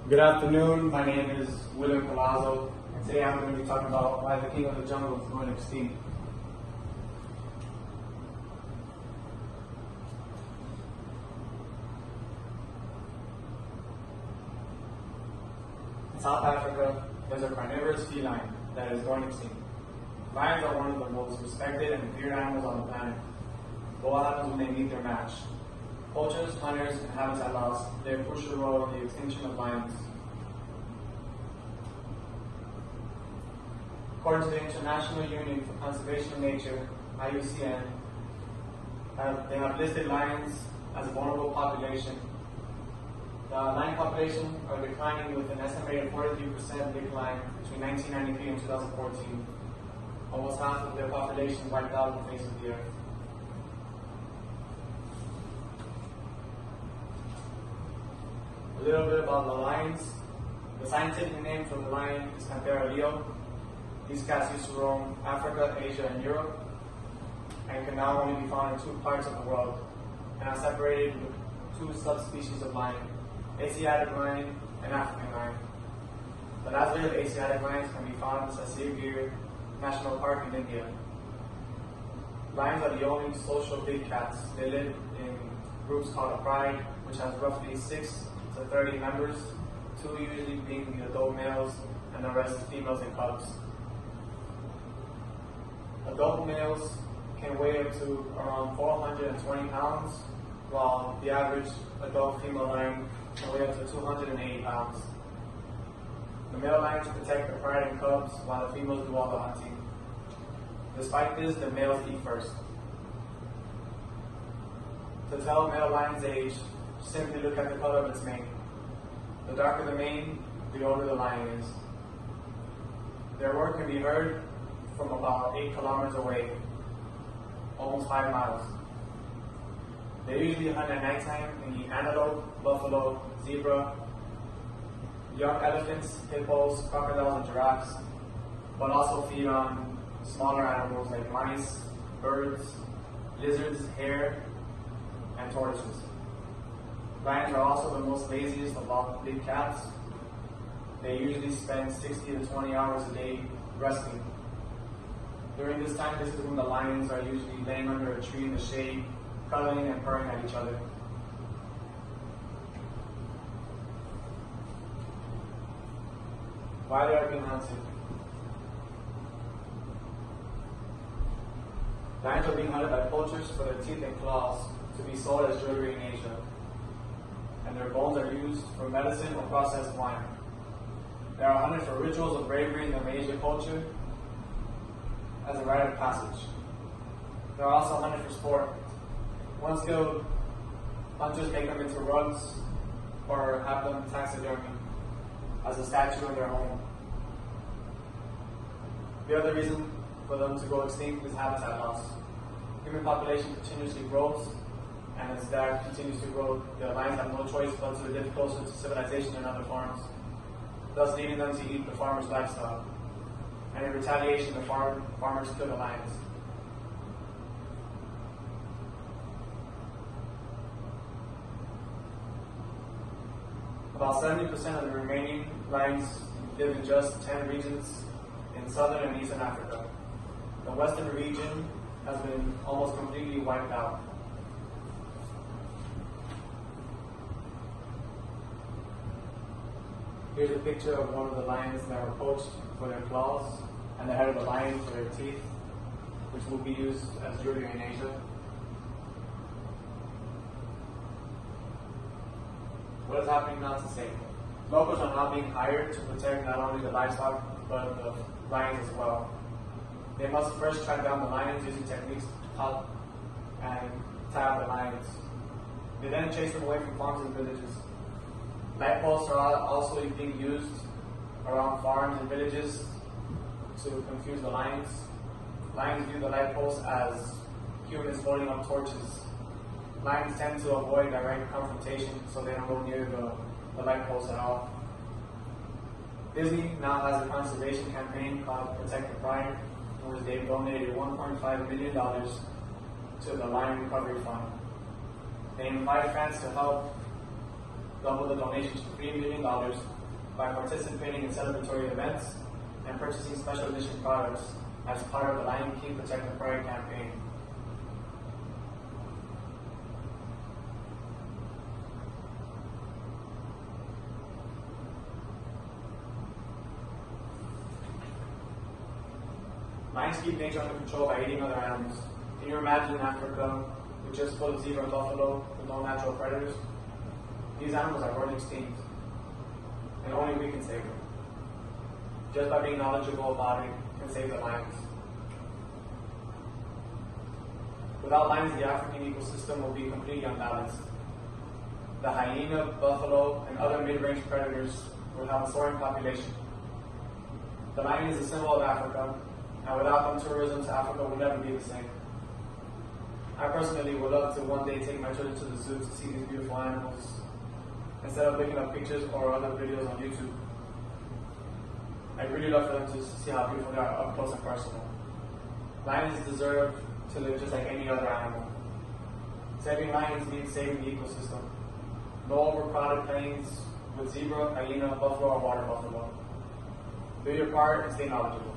Good afternoon, my name is William Palazzo, and today I'm going to be talking about why the king of the jungle is going extinct. In South Africa, there's a carnivorous feline that is going extinct. Lions are one of the most respected and feared animals on the planet. But what happens when they meet their match? Poachers, hunters, and habitat loss play a crucial role in the extinction of lions. According to the International Union for Conservation of Nature, IUCN, they have listed lions as a vulnerable population. The lion population are declining with an estimated 43% decline between 1993 and 2014. Almost half of their population wiped out on the face of the earth. A little bit about the lions. The scientific name for the lion is Panthera leo. These cats used to roam Africa, Asia, and Europe, and can now only be found in two parts of the world, and are separated into two subspecies of lion, Asiatic lion and African lion. The last breed of Asiatic lions can be found in Sasir Gir National Park in India. Lions are the only social big cats. They live in groups called a pride, which has roughly 6 to 30 members, 2 usually being the adult males, and the rest females and cubs. Adult males can weigh up to around 420 pounds, while the average adult female lion can weigh up to 280 pounds. The male lions protect the pride and cubs, while the females do all the hunting. Despite this, the males eat first. To tell a male lion's age, simply look at the color of its mane. The darker the mane, the older the lion is. Their roar can be heard from about 8 kilometers away, almost 5 miles. They usually hunt at nighttime and eat antelope, buffalo, zebra, young elephants, hippos, crocodiles, and giraffes, but also feed on smaller animals like mice, birds, lizards, hare, and tortoises. Lions are also the most laziest of all big cats. They usually spend 60 to 20 hours a day resting. During this time, this is when the lions are usually laying under a tree in the shade, cuddling and purring at each other. Why they are being hunted? Lions are being hunted by poachers for their teeth and claws to be sold as jewelry in Asia, and their bones are used for medicine or processed wine. They are hunted for rituals of bravery in the Malaysia culture as a rite of passage. They are also hunted for sport. Once killed, hunters make them into rugs or have them taxidermy as a statue in their home. The other reason for them to go extinct is habitat loss. Human population continuously grows, and as that continues to grow, the lions have no choice but to live closer to civilization and other farms, thus leading them to eat the farmer's livestock. And in retaliation, the farmers kill the lions. About 70% of the remaining lions live in just 10 regions in southern and eastern Africa. The western region has been almost completely wiped out. Here's a picture of one of the lions that were poached for their claws, and the head of the lion for their teeth, which will be used as jewelry in Asia. What is happening now to save? Locals are now being hired to protect not only the livestock, but the lions as well. They must first track down the lions using techniques to hunt and tag the lions. They then chase them away from farms and villages. Light posts are also being used around farms and villages to confuse the lions. Lions view the light posts as humans holding up torches. Lions tend to avoid direct confrontation, so they don't go near the light posts at all. Disney now has a conservation campaign called Protect the Pride, in which they've donated $1.5 million to the Lion Recovery Fund. They invite fans to help double the donations to $3 million by participating in celebratory events and purchasing special edition products as part of the Lion King Protect the Pride campaign. Lions keep nature under control by eating other animals. Can you imagine Africa with just full of zebra and buffalo with no natural predators? These animals are going extinct, and only we can save them. Just by being knowledgeable about it can save the lions. Without lions, the African ecosystem will be completely unbalanced. The hyena, buffalo, and other mid-range predators will have a soaring population. The lion is a symbol of Africa, and without them, tourism to Africa will never be the same. I personally would love to one day take my children to the zoo to see these beautiful animals, instead of looking up pictures or other videos on YouTube. I'd really love for them to see how beautiful they are up close and personal. Lions deserve to live just like any other animal. Saving lions means saving the ecosystem. No overcrowded plains with zebra, hyena, buffalo, or water buffalo. Do your part and stay knowledgeable.